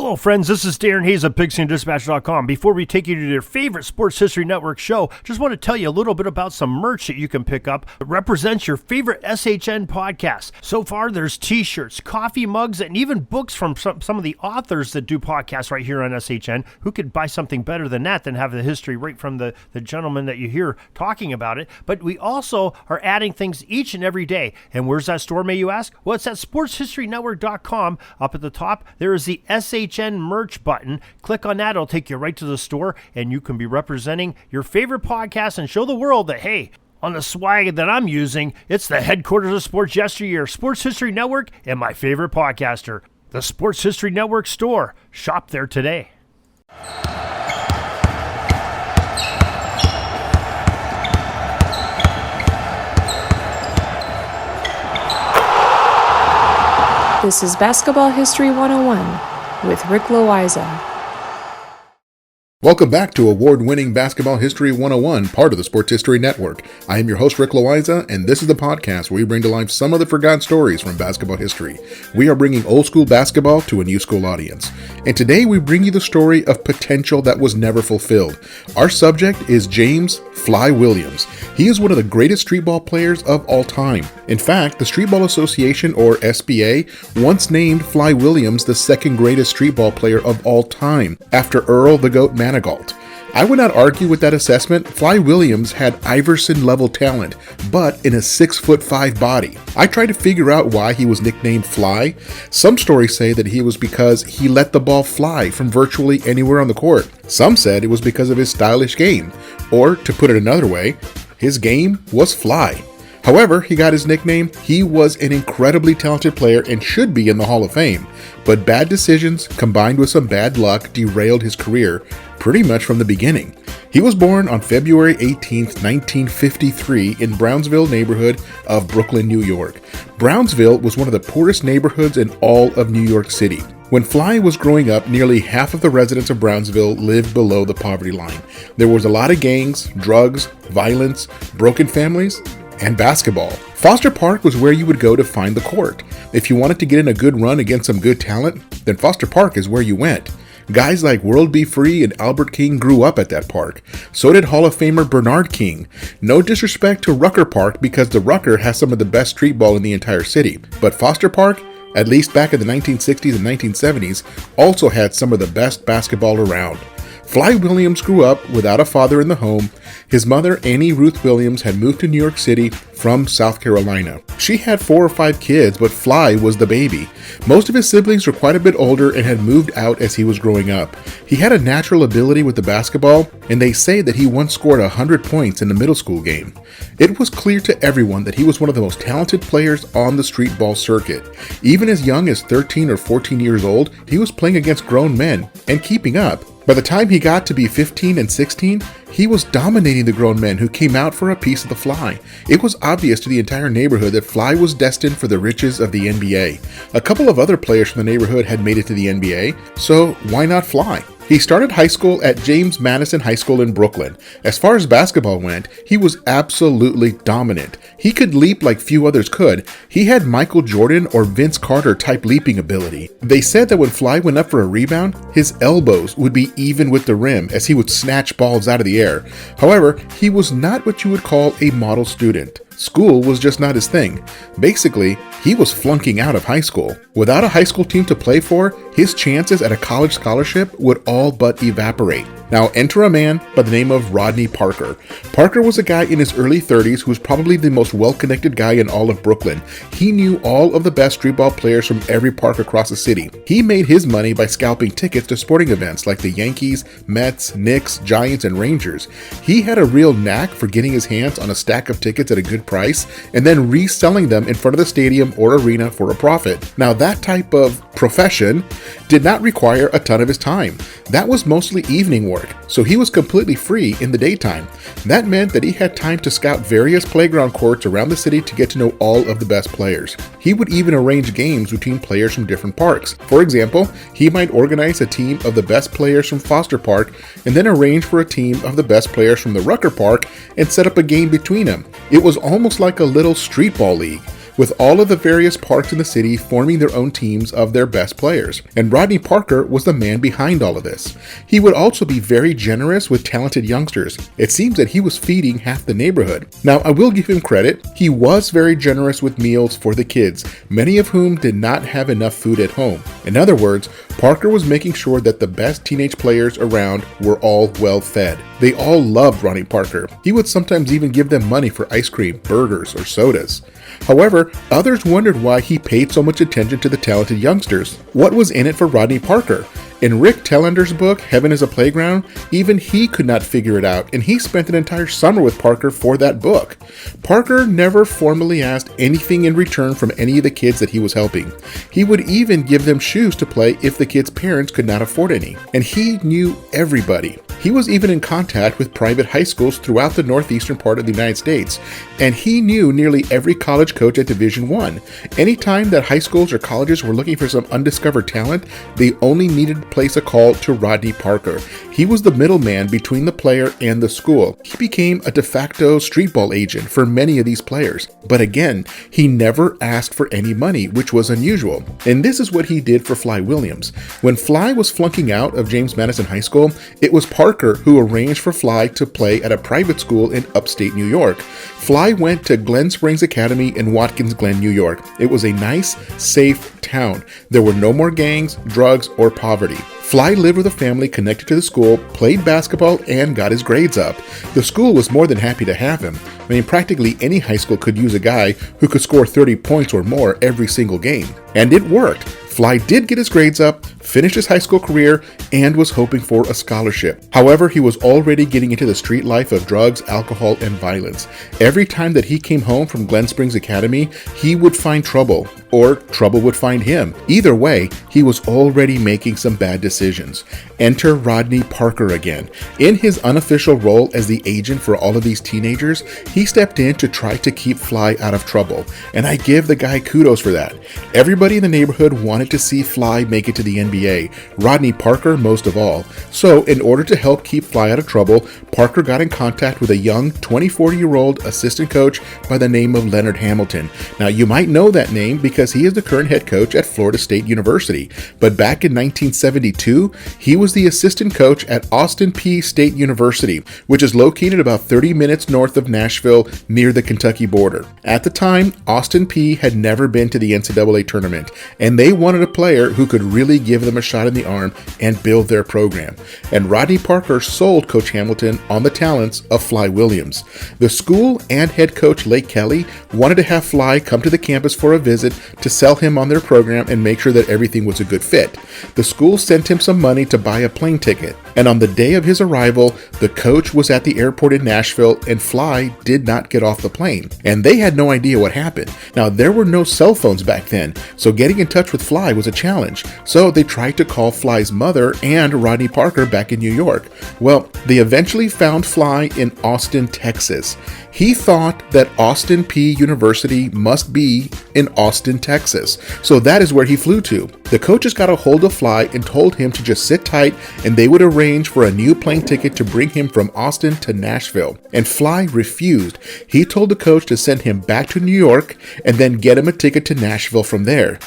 Hello friends, this is Darren Hayes of PigskinDispatch.com. Before we take you to your favorite Sports History Network show, just want to tell you a little bit about some merch that you can pick up that represents your favorite SHN podcast. So far, there's t-shirts, coffee mugs, and even books from some of the authors that do podcasts right here on SHN. Who could buy something better than that, than have the history right from the gentleman that you hear talking about it? But we also are adding things each and every day. And where's that store, may you ask? Well, it's at SportsHistoryNetwork.com. Up at the top, there is the SHN merch button. Click on that, it'll take you right to the store, and you can be representing your favorite podcast and show the world that, hey, on the swag that I'm using, it's the headquarters of sports yesteryear, Sports History Network, and my favorite podcaster, the Sports History Network store. Shop there today. This is Basketball History 101 with Rick Loayza. Welcome back to award-winning Basketball History 101, part of the Sports History Network. I am your host, Rick Loayza, and this is the podcast where we bring to life some of the forgotten stories from basketball history. We are bringing old school basketball to a new school audience. And today we bring you the story of potential that was never fulfilled. Our subject is James "Fly" Williams. He is one of the greatest streetball players of all time. In fact, the Streetball Association, or SBA, once named Fly Williams the second greatest streetball player of all time, after Earl the Goat Manigault. I would not argue with that assessment. Fly Williams had Iverson-level talent, but in a 6'5" body. I tried to figure out why he was nicknamed Fly. Some stories say that he was because he let the ball fly from virtually anywhere on the court. Some said it was because of his stylish game, or to put it another way, his game was fly. However, he got his nickname. He was an incredibly talented player and should be in the Hall of Fame, but bad decisions combined with some bad luck derailed his career pretty much from the beginning. He was born on February 18, 1953 in Brownsville neighborhood of Brooklyn, New York. Brownsville was one of the poorest neighborhoods in all of New York City. When Fly was growing up, nearly half of the residents of Brownsville lived below the poverty line. There was a lot of gangs, drugs, violence, broken families, and basketball. Foster Park was where you would go to find the court. If you wanted to get in a good run against some good talent, then Foster Park is where you went. Guys like World B. Free and Albert King grew up at that park. So did Hall of Famer Bernard King. No disrespect to Rucker Park, because the Rucker has some of the best street ball in the entire city. But Foster Park, at least back in the 1960s and 1970s, also had some of the best basketball around. Fly Williams grew up without a father in the home. His mother, Annie Ruth Williams, had moved to New York City from South Carolina. She had 4 or 5 kids, but Fly was the baby. Most of his siblings were quite a bit older and had moved out as he was growing up. He had a natural ability with the basketball, and they say that he once scored 100 points in a middle school game. It was clear to everyone that he was one of the most talented players on the street ball circuit. Even as young as 13 or 14 years old, he was playing against grown men and keeping up. By the time he got to be 15 and 16, he was dominating the grown men who came out for a piece of the Fly. It was obvious to the entire neighborhood that Fly was destined for the riches of the NBA. A couple of other players from the neighborhood had made it to the NBA, so why not Fly? He started high school at James Madison High School in Brooklyn. As far as basketball went, he was absolutely dominant. He could leap like few others could. He had Michael Jordan or Vince Carter type leaping ability. They said that when Fly went up for a rebound, his elbows would be even with the rim as he would snatch balls out of the air. However, he was not what you would call a model student. School was just not his thing. Basically, he was flunking out of high school. Without a high school team to play for, his chances at a college scholarship would all but evaporate. Now enter a man by the name of Rodney Parker. Parker was a guy in his early 30s who was probably the most well-connected guy in all of Brooklyn. He knew all of the best streetball players from every park across the city. He made his money by scalping tickets to sporting events like the Yankees, Mets, Knicks, Giants, and Rangers. He had a real knack for getting his hands on a stack of tickets at a good price and then reselling them in front of the stadium or arena for a profit. Now that type of profession did not require a ton of his time. That was mostly evening work, so he was completely free in the daytime. That meant that he had time to scout various playground courts around the city to get to know all of the best players. He would even arrange games between players from different parks. For example, he might organize a team of the best players from Foster Park and then arrange for a team of the best players from the Rucker Park and set up a game between them. It was almost like a little street ball league. with all of the various parks in the city forming their own teams of their best players. And Rodney Parker was the man behind all of this. He would also be very generous with talented youngsters. It seems that he was feeding half the neighborhood. Now, I will give him credit. He was very generous with meals for the kids, many of whom did not have enough food at home. In other words, Parker was making sure that the best teenage players around were all well fed. They all loved Rodney Parker. He would sometimes even give them money for ice cream, burgers, or sodas. However, others wondered why he paid so much attention to the talented youngsters. What was in it for Rodney Parker? In Rick Tellender's book, Heaven is a Playground, even he could not figure it out, and he spent an entire summer with Parker for that book. Parker never formally asked anything in return from any of the kids that he was helping. He would even give them shoes to play if the kids' parents could not afford any. And he knew everybody. He was even in contact with private high schools throughout the northeastern part of the United States, and he knew nearly every college coach at Division I. Anytime that high schools or colleges were looking for some undiscovered talent, they only needed to place a call to Rodney Parker. He was the middleman between the player and the school. He became a de facto streetball agent for many of these players. But again, he never asked for any money, which was unusual. And this is what he did for Fly Williams. When Fly was flunking out of James Madison High School, it was Parker who arranged for Fly to play at a private school in upstate New York. Fly went to Glen Springs Academy in Watkins Glen, New York. It was a nice, safe town. There were no more gangs, drugs, or poverty. Fly lived with a family connected to the school, played basketball, and got his grades up. The school was more than happy to have him. I mean, practically any high school could use a guy who could score 30 points or more every single game. And it worked. Fly did get his grades up, finished his high school career, and was hoping for a scholarship. However, he was already getting into the street life of drugs, alcohol, and violence. Every time that he came home from Glen Springs Academy, he would find trouble, or trouble would find him. Either way, he was already making some bad decisions. Enter Rodney Parker again. In his unofficial role as the agent for all of these teenagers, he stepped in to try to keep Fly out of trouble, and I give the guy kudos for that. Everybody in the neighborhood wanted to see Fly make it to the NBA, Rodney Parker most of all. So, in order to help keep Fly out of trouble, Parker got in contact with a young 24-year-old assistant coach by the name of Leonard Hamilton. Now, you might know that name because he is the current head coach at Florida State University. But back in 1972, he was the assistant coach at Austin Peay State University, which is located about 30 minutes north of Nashville near the Kentucky border. At the time, Austin Peay had never been to the NCAA tournament, and they wanted a player who could really give them a shot in the arm and build their program. And Rodney Parker sold Coach Hamilton on the talents of Fly Williams. The school and head coach Lake Kelly wanted to have Fly come to the campus for a visit to sell him on their program and make sure that everything was a good fit. The school sent him some money to buy a plane ticket, and on the day of his arrival, the coach was at the airport in Nashville and Fly did not get off the plane, and they had no idea what happened. Now, there were no cell phones back then, so getting in touch with Fly was a challenge, so they tried to call Fly's mother and Rodney Parker back in New York. Well, they eventually found Fly in Austin, Texas. He thought that Austin Peay University must be in Austin, Texas, so that is where he flew to. The coaches got a hold of Fly and told him to just sit tight and they would arrange for a new plane ticket to bring him from Austin to Nashville. And Fly refused. He told the coach to send him back to New York and then get him a ticket to Nashville from there.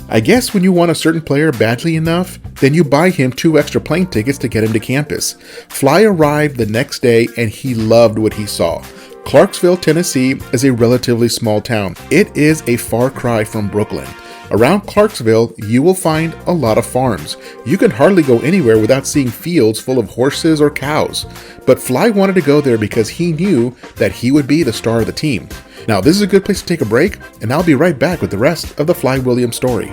I guess when you want a certain player badly enough, then you buy him 2 extra plane tickets to get him to campus. Fly arrived the next day and he loved what he saw. Clarksville, Tennessee is a relatively small town. It is a far cry from Brooklyn. Around Clarksville, you will find a lot of farms. You can hardly go anywhere without seeing fields full of horses or cows. But Fly wanted to go there because he knew that he would be the star of the team. Now, this is a good place to take a break, and I'll be right back with the rest of the Fly Williams story.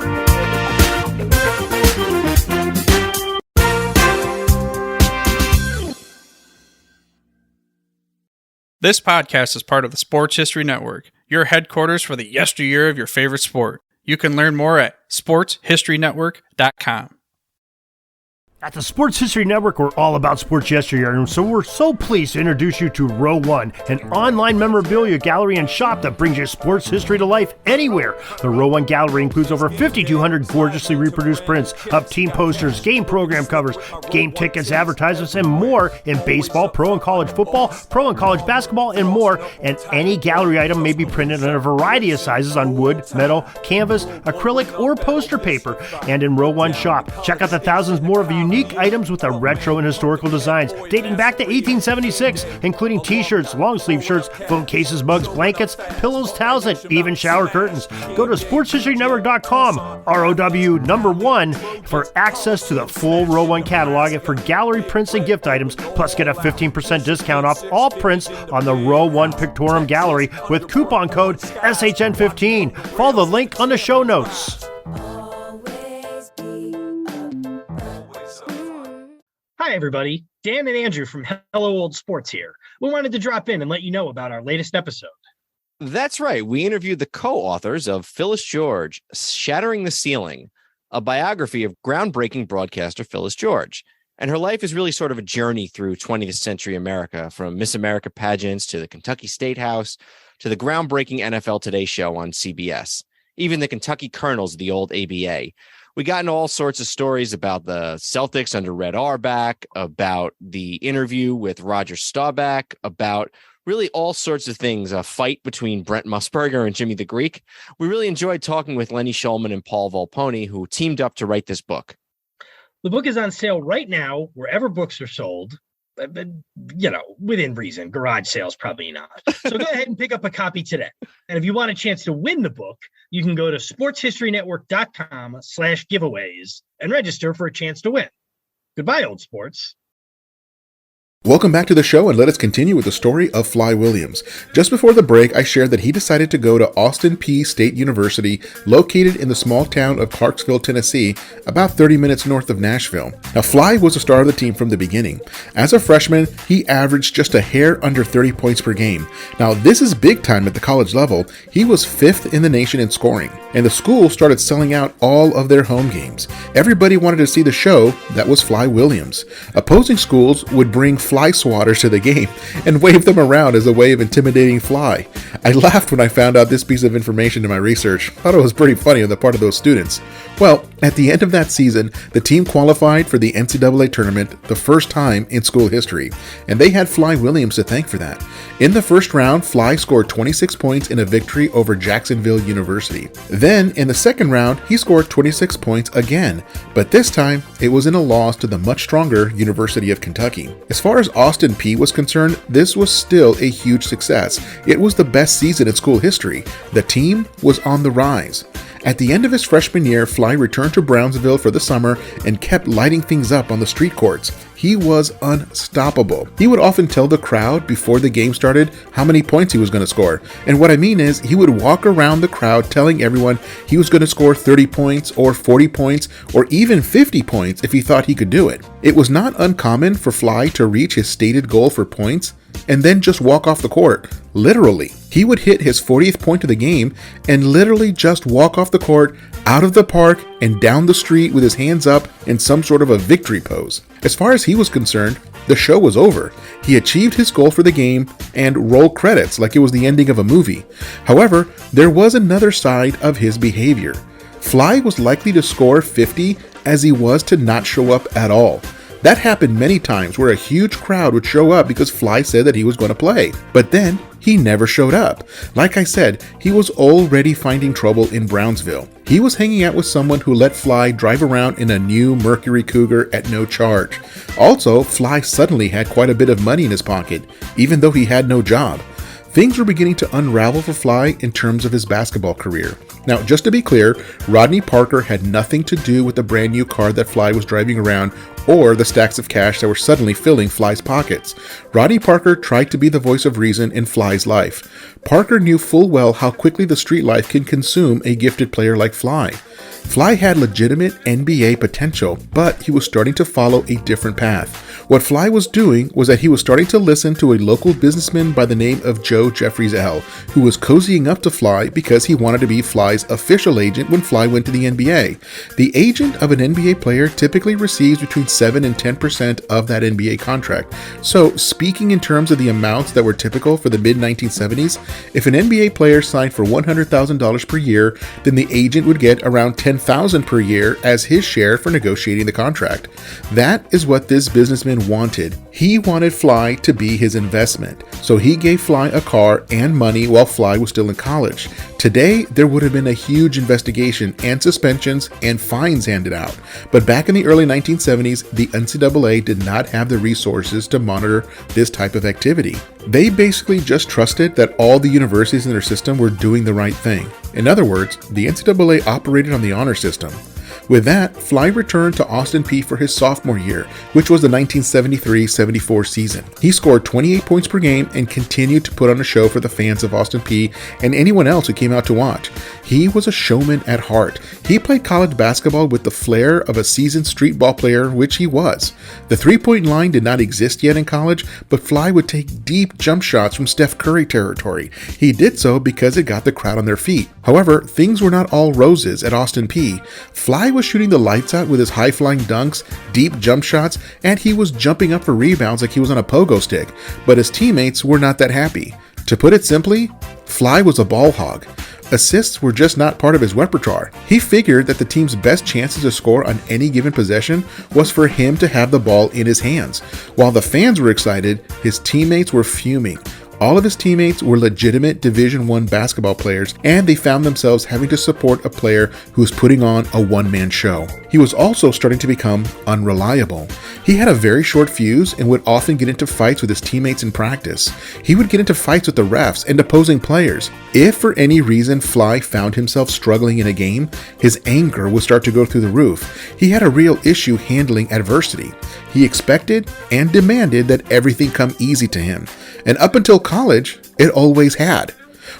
This podcast is part of the Sports History Network, your headquarters for the yesteryear of your favorite sport. You can learn more at sportshistorynetwork.com. At the Sports History Network, we're all about sports yesteryear, and so we're so pleased to introduce you to Row One, an online memorabilia gallery and shop that brings your sports history to life anywhere. The Row One gallery includes over 5,200 gorgeously reproduced prints of team posters, game program covers, game tickets, advertisements, and more in baseball, pro and college football, pro and college basketball, and more. And any gallery item may be printed in a variety of sizes on wood, metal, canvas, acrylic, or poster paper. And in Row One shop, check out the thousands more of unique items with the retro and historical designs dating back to 1876, including t-shirts, long sleeve shirts, phone cases, mugs, blankets, pillows, towels, and even shower curtains. Go to sportshistorynetwork.com, ROW1, for access to the full Row One catalog and for gallery prints and gift items, plus get a 15% discount off all prints on the Row One Pictorum Gallery with coupon code SHN15. Follow the link on the show notes. Hi, everybody. Dan and Andrew from Hello Old Sports here. We wanted to drop in and let you know about our latest episode. That's right. We interviewed the co-authors of Phyllis George, Shattering the Ceiling, a biography of groundbreaking broadcaster Phyllis George. And her life is really sort of a journey through 20th century America, from Miss America pageants to the Kentucky State House to the groundbreaking NFL Today show on CBS, even the Kentucky Colonels of the old ABA. We got into all sorts of stories about the Celtics under Red Auerbach, about the interview with Roger Staubach, about really all sorts of things, a fight between Brent Musburger and Jimmy the Greek. We really enjoyed talking with Lenny Shulman and Paul Volpone, who teamed up to write this book. The book is on sale right now, wherever books are sold. Within reason. Garage sales, probably not. So go ahead and pick up a copy today. And if you want a chance to win the book, you can go to sportshistorynetwork.com/giveaways and register for a chance to win. Goodbye, old sports. Welcome back to the show, and let us continue with the story of Fly Williams. Just before the break, I shared that he decided to go to Austin Peay State University, located in the small town of Clarksville, Tennessee, about 30 minutes north of Nashville. Now, Fly was a star of the team from the beginning. As a freshman, he averaged just a hair under 30 points per game. Now, this is big time at the college level. He was 5th in the nation in scoring, and the school started selling out all of their home games. Everybody wanted to see the show that was Fly Williams. Opposing schools would bring fly swatters to the game and wave them around as a way of intimidating Fly. I laughed when I found out this piece of information in my research. Thought it was pretty funny on the part of those students. Well, at the end of that season, the team qualified for the NCAA tournament the first time in school history, and they had Fly Williams to thank for that. In the first round, Fly scored 26 points in a victory over Jacksonville University. Then, in the second round, he scored 26 points again, but this time, it was in a loss to the much stronger University of Kentucky. As far as Austin Peay was concerned, this was still a huge success. It was the best season in school history. The team was on the rise. At the end of his freshman year, Fly returned to Brownsville for the summer and kept lighting things up on the street courts. He was unstoppable. He would often tell the crowd before the game started how many points he was going to score. And what I mean is, he would walk around the crowd telling everyone he was going to score 30 points or 40 points or even 50 points if he thought he could do it. It was not uncommon for Fly to reach his stated goal for points and then just walk off the court. Literally. He would hit his 40th point of the game and literally just walk off the court, out of the park, and down the street with his hands up in some sort of a victory pose. As far as he was concerned, the show was over. He achieved his goal for the game and roll credits like it was the ending of a movie. However, there was another side of his behavior. Fly was likely to score 50 as he was to not show up at all. That happened many times where a huge crowd would show up because Fly said that he was going to play. But then he never showed up. Like I said, he was already finding trouble in Brownsville. He was hanging out with someone who let Fly drive around in a new Mercury Cougar at no charge. Also, Fly suddenly had quite a bit of money in his pocket, even though he had no job. Things were beginning to unravel for Fly in terms of his basketball career. Now, just to be clear, Rodney Parker had nothing to do with the brand new car that Fly was driving around or the stacks of cash that were suddenly filling Fly's pockets. Rodney Parker tried to be the voice of reason in Fly's life. Parker knew full well how quickly the street life can consume a gifted player like Fly. Fly had legitimate NBA potential, but he was starting to follow a different path. What Fly was doing was that he was starting to listen to a local businessman by the name of Joe Jeffries L., who was cozying up to Fly because he wanted to be Fly's official agent when Fly went to the NBA. The agent of an NBA player typically receives between 7 and 10% of that NBA contract. So, speaking in terms of the amounts that were typical for the mid-1970s, if an NBA player signed for $100,000 per year, then the agent would get around $10,000 per year as his share for negotiating the contract. That is what this businessman wanted. He wanted Fly to be his investment, so he gave Fly a car and money while Fly was still in college. Today, there would have been a huge investigation and suspensions and fines handed out, but back in the early 1970s, the NCAA did not have the resources to monitor this type of activity. They basically just trusted that all the universities in their system were doing the right thing. In other words, the NCAA operated on the honor system. With that, Fly returned to Austin Peay for his sophomore year, which was the 1973-74 season. He scored 28 points per game and continued to put on a show for the fans of Austin Peay and anyone else who came out to watch. He was a showman at heart. He played college basketball with the flair of a seasoned streetball player, which he was. The three-point line did not exist yet in college, but Fly would take deep jump shots from Steph Curry territory. He did so because it got the crowd on their feet. However, things were not all roses at Austin Peay. Fly was shooting the lights out with his high-flying dunks, deep jump shots, and he was jumping up for rebounds like he was on a pogo stick, but his teammates were not that happy. To put it simply, Fly was a ball hog. Assists were just not part of his repertoire. He figured that the team's best chances to score on any given possession was for him to have the ball in his hands. While the fans were excited, his teammates were fuming. All of his teammates were legitimate Division I basketball players, and they found themselves having to support a player who was putting on a one-man show. He was also starting to become unreliable. He had a very short fuse and would often get into fights with his teammates in practice. He would get into fights with the refs and opposing players. If for any reason Fly found himself struggling in a game, his anger would start to go through the roof. He had a real issue handling adversity. He expected and demanded that everything come easy to him. And up until college, it always had.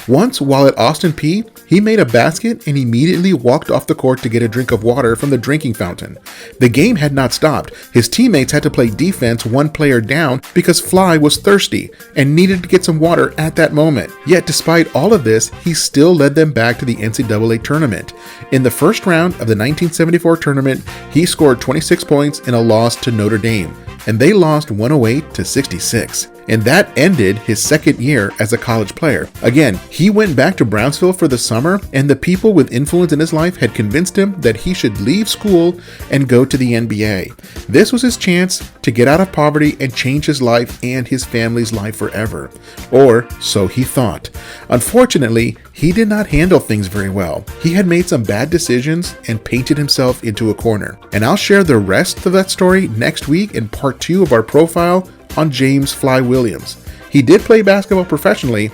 Once, while at Austin Peay, he made a basket and immediately walked off the court to get a drink of water from the drinking fountain. The game had not stopped. His teammates had to play defense one player down because Fly was thirsty and needed to get some water at that moment. Yet despite all of this, he still led them back to the NCAA tournament. In the first round of the 1974 tournament, he scored 26 points in a loss to Notre Dame, and they lost 108-66. And that ended his second year as a college player. Again, he went back to Brownsville for the summer, and the people with influence in his life had convinced him that he should leave school and go to the NBA. This was his chance to get out of poverty and change his life and his family's life forever. Or so he thought. Unfortunately, he did not handle things very well. He had made some bad decisions and painted himself into a corner. And I'll share the rest of that story next week in part 2 of our profile on James Fly Williams. He did play basketball professionally,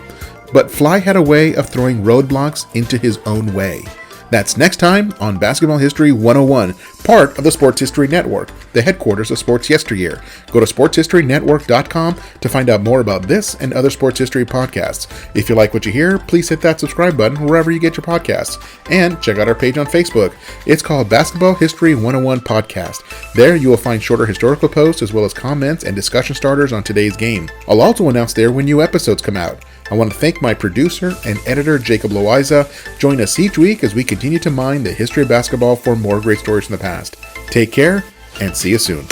but Fly had a way of throwing roadblocks into his own way. That's next time on Basketball History 101, part of the Sports History Network, the headquarters of Sports Yesteryear. Go to sportshistorynetwork.com to find out more about this and other sports history podcasts. If you like what you hear, please hit that subscribe button wherever you get your podcasts. And check out our page on Facebook. It's called Basketball History 101 Podcast. There you will find shorter historical posts as well as comments and discussion starters on today's game. I'll also announce there when new episodes come out. I want to thank my producer and editor, Jacob Loayza. Join us each week as we continue to mine the history of basketball for more great stories from the past. Take care, and see you soon.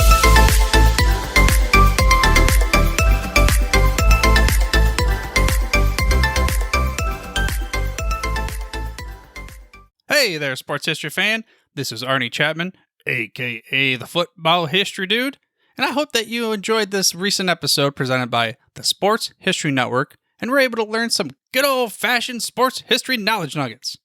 Hey there, sports history fan. This is Arnie Chapman, aka the Football History Dude, and I hope that you enjoyed this recent episode presented by the Sports History Network and were able to learn some good old-fashioned sports history knowledge nuggets.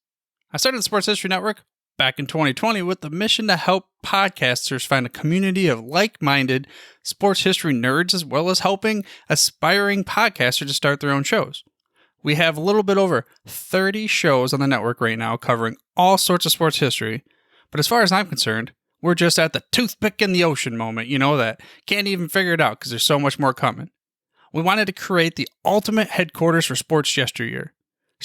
I started the Sports History Network back in 2020 with the mission to help podcasters find a community of like-minded sports history nerds, as well as helping aspiring podcasters to start their own shows. We have a little bit over 30 shows on the network right now covering all sorts of sports history, but as far as I'm concerned, we're just at the toothpick in the ocean moment, that can't even figure it out because there's so much more coming. We wanted to create the ultimate headquarters for sports yesteryear.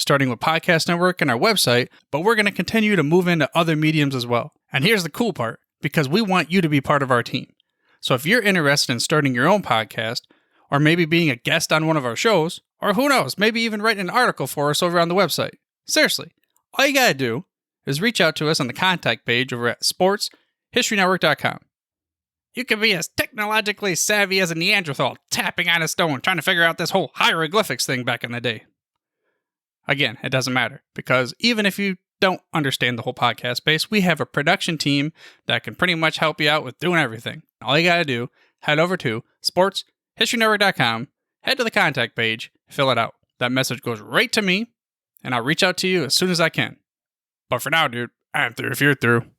starting with Podcast Network and our website, but we're going to continue to move into other mediums as well. And here's the cool part, because we want you to be part of our team. So if you're interested in starting your own podcast, or maybe being a guest on one of our shows, or who knows, maybe even writing an article for us over on the website. Seriously, all you gotta do is reach out to us on the contact page over at sportshistorynetwork.com. You can be as technologically savvy as a Neanderthal tapping on a stone trying to figure out this whole hieroglyphics thing back in the day. Again, it doesn't matter, because even if you don't understand the whole podcast space, we have a production team that can pretty much help you out with doing everything. All you gotta do, head over to sportshistorynetwork.com, head to the contact page, fill it out. That message goes right to me, and I'll reach out to you as soon as I can. But for now, dude, I'm through if you're through.